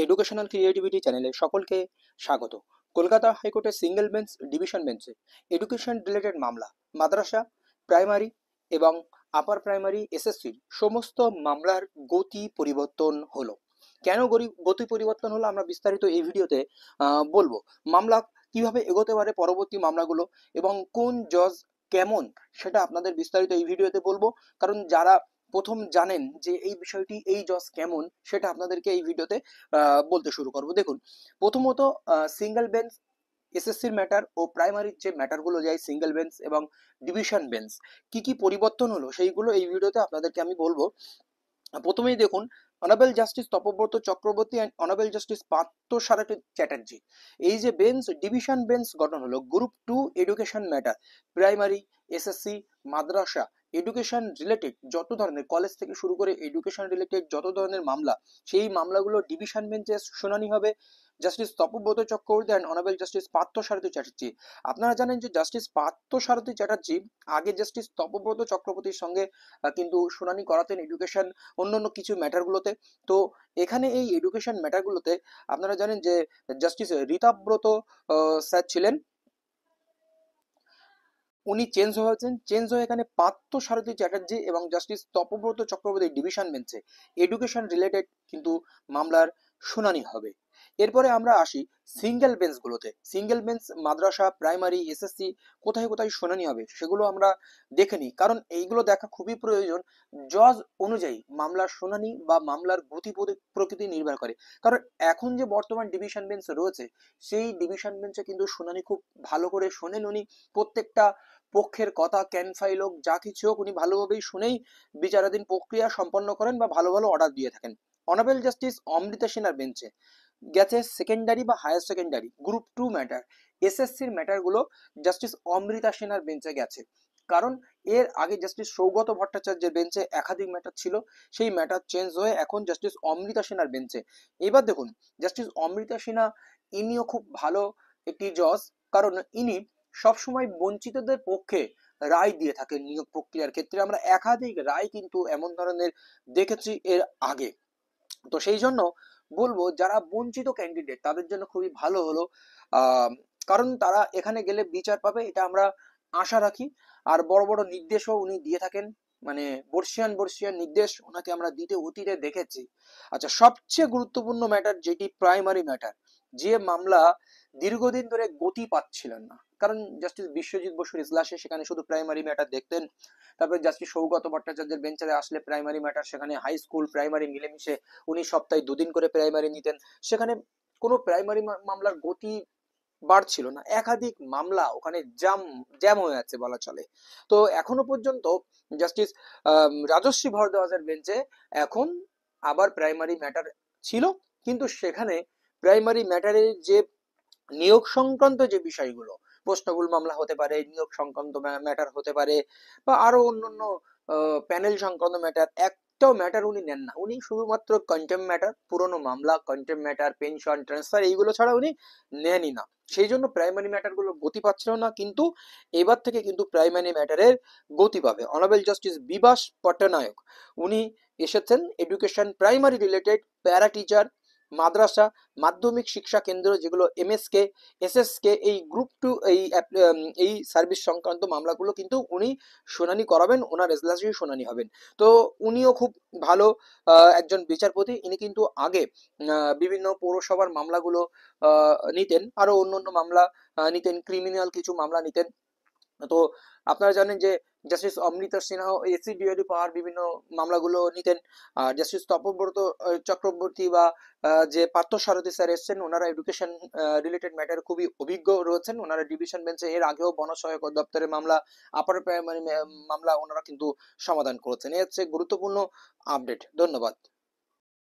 Educational creativity চ্যানেলে সকলকে স্বাগত। কলকাতা হাইকোর্টের সিঙ্গেল বেঞ্চ ডিভিশন বেঞ্চে এডুকেশন রিলেটেড মামলা, মাদ্রাসা, প্রাইমারি এবং আপার প্রাইমারি এসএসসির সমস্ত মামলার গতি পরিবর্তন হলো। কেন গতি পরিবর্তন হলো আমরা বিস্তারিত এই ভিডিওতে বলবো। মামলা কিভাবে এগোতে পারে পরবর্তী মামলাগুলো এবং কোন জজ কেমন সেটা আপনাদের বিস্তারিত এই ভিডিওতে বলবো। কারণ যারা প্রথম জানেন যে এই বিষয়টি, এই জজ কেমন, সেটা আপনাদেরকে এই ভিডিওতে বলতে শুরু করব। দেখুন, প্রথমত সিঙ্গেল বেঞ্চ এসএসসির ম্যাটার ও প্রাইমারির যে ম্যাটারগুলো যায় সিঙ্গেল বেঞ্চ এবং ডিভিশন বেঞ্চ কি কি পরিবর্তন হলো সেইগুলো এই ভিডিওতে আপনাদেরকে আমি বলবো। প্রথমেই দেখুন, honourable justice Tapabrata Chakraborty and honourable justice Partha Sarathi Chatterjee, এই যে বেঞ্চ, ডিভিশন বেঞ্চ গঠন হলো group 2 education matter, primary, SSC, madrasa, education related যত ধরনের, কলেজ থেকে শুরু করে এডুকেশন রিলেটেড যত ধরনের মামলা, সেই মামলাগুলো ডিভিশন বেঞ্চে শুনানি হবে। Justice Tapabrata Chakraborty and honourable justice Partha Sarathi Chatterjee, আপনারা জানেন যে জাস্টিস পার্থ সারথী চ্যাটার্জি আগে জাস্টিস তপব্রত চক্রবর্তীর সঙ্গে কিন্তু শুনানি করাতেন এডুকেশন অন্যান্য কিছু ম্যাটারগুলোতে। তো এখানে এই এডুকেশন ম্যাটারগুলোতে আপনারা জানেন যে জাস্টিস ঋতাব্রত স্যার ছিলেন, উনি চেঞ্জ হয়ে এখানে পার্থ সারথী চ্যাটার্জি এবং জাস্টিস তপব্রত চক্রবর্তী ডিভিশন বেঞ্চে এডুকেশন রিলেটেড কিন্তু মামলার শুনানি হবে। এরপরে আমরা আসি সিঙ্গেল বেঞ্চগুলোতে। সিঙ্গেল বেঞ্চ মাদ্রাসা, প্রাইমারি, এসএসসি কোথায় কোথায় শুনানি হবে সেগুলো আমরা দেখে নিই, কারণ এইগুলো দেখা খুবই প্রয়োজন। জজ অনুযায়ী মামলার শুনানি বা মামলার গতি প্রকৃতি নির্ভর করে। কারণ এখন যে বর্তমান ডিভিশন বেঞ্চ রয়েছে, সেই ডিভিশন বেঞ্চে কিন্তু শুনানি খুব ভালো করে শোনেন উনি। প্রত্যেকটা পক্ষের কথা, ক্যান ফাইল হোক, যা কিছু হোক, উনি ভালোভাবেই শুনেই বিচারাধীন প্রক্রিয়া সম্পন্ন করেন বা ভালো ভালো অর্ডার দিয়ে থাকেন। অনারেবল জাস্টিস অমৃতা সিনহার বেঞ্চে গেছে সেকেন্ডারি বা হায়ার সেকেন্ডারি গ্রুপ 2 ম্যাটার, এসএসসির ম্যাটারগুলো জাস্টিস অমৃতা সিনহার বেঞ্চে গেছে। কারণ এর আগে জাস্টিস সৌগত ভট্টাচার্যের বেঞ্চে একাধিক ম্যাটার ছিল, সেই ম্যাটার চেঞ্জ হয়ে এখন জাস্টিস অমৃতা সিনহার বেঞ্চে। এবার দেখুন, জাস্টিস অমৃতা সিনহা ইনিও খুব ভালো একটি জজ, কারণ ইনি সবসময় বঞ্চিতদের পক্ষে রায় দিয়ে থাকেন। নিয়োগ প্রক্রিয়ার ক্ষেত্রে আমরা একাধিক রায় কিন্তু এমন ধরনের দেখেছি এর আগে। তো সেই জন্য বলবো, যারা বঞ্চিত ক্যান্ডিডেট তাদের জন্য খুবই ভালো হলো, কারণ তারা এখানে গেলে বিচার পাবে, এটা আমরা আশা রাখি। আর বড় বড় নির্দেশও উনি দিয়ে থাকেন, মানে বর্ষিয়ান বর্ষিয়ান নির্দেশ ওনাকে আমরা দিতে অতীতে দেখেছি। আচ্ছা, সবচেয়ে গুরুত্বপূর্ণ ম্যাটার যেটি প্রাইমারি ম্যাটার, যে মামলা দীর্ঘদিন ধরে গতি পাচ্ছিলেন না, কারণ জাস্টিস বিশ্বজিৎ বসুর ইজলাসে সেখানে শুধু প্রাইমারি ম্যাটার দেখতেন। তারপরে জাস্টিস সৌগত ভট্টাচার্যের বেঞ্চে আসলে প্রাইমারি ম্যাটার, সেখানে হাই স্কুল প্রাইমারি মিলেমিশে উনি সপ্তাহে 2 দিন করে প্রাইমারি নিতেন। সেখানে কোনো প্রাইমারি মামলার গতি বাড়ছিল না, একাধিক মামলা ওখানে জ্যাম হয়ে আছে বলা চলে। তো এখনো পর্যন্ত জাস্টিস রাজশ্রী ভরদ্বাজের বেঞ্চে এখন আবার প্রাইমারি ম্যাটার ছিল, কিন্তু সেখানে প্রাইমারি ম্যাটারের যে নিয়োগ সংক্রান্ত যে বিষয়গুলো, প্রশ্নগুল মামলা হতে পারে, নিয়োগ সংক্রান্ত ম্যাটার হতে পারে, বা আরো অন্যান্য প্যানেল সংক্রান্ত ম্যাটার, একটাও ম্যাটার উনি নেন না। উনি শুধুমাত্র কন্টেম্প ম্যাটার, পুরনো মামলা, কন্টেম্প ম্যাটার, পেনশন, ট্রান্সফার, এইগুলো ছাড়া উনি নেনই না। সেই জন্য প্রাইমারি ম্যাটারগুলো গতি পাচ্ছিল না, কিন্তু এবার থেকে কিন্তু প্রাইমারি ম্যাটারের গতি পাবে। অনারেবল জাস্টিস বিভাস পট্টনায়ক, উনি এসেছেন education primary related, para teacher, madrasa, মাধ্যমিক শিক্ষা কেন্দ্র যেগুলো এমএসকে, এসএসকে, এই গ্রুপ 2 এই সার্ভিস সংক্রান্ত মামলাগুলো কিন্তু উনি শুনানি করাবেন, ওনার এজলাসেই শুনানি হবেন। তো উনিও খুব ভালো একজন বিচারপতি। ইনি কিন্তু আগে বিভিন্ন পৌরসভার মামলাগুলো নিতেন, আরো অন্যান্য মামলা নিতেন, ক্রিমিনাল কিছু মামলা নিতেন। তো আপনারা জানেন যে জাস্টিস অমৃতা সিনহা এসিডিআরই পাওয়ার বিভিন্ন মামলাগুলো নিতেন। আর জাস্টিস তপব্রত চক্রবর্তী বা যে পার্থ সারথী স্যার এসছেন, ওনারা এডুকেশন রিলেটেড ম্যাটার খুবই অভিজ্ঞ রয়েছেন। ওনারা ডিভিশন বেঞ্চে এর আগেও বনসহায়ক দপ্তরের মামলা, আপার প্রাইমারি মামলা ওনারা কিন্তু সমাধান করেছেন। এই হচ্ছে গুরুত্বপূর্ণ আপডেট। ধন্যবাদ।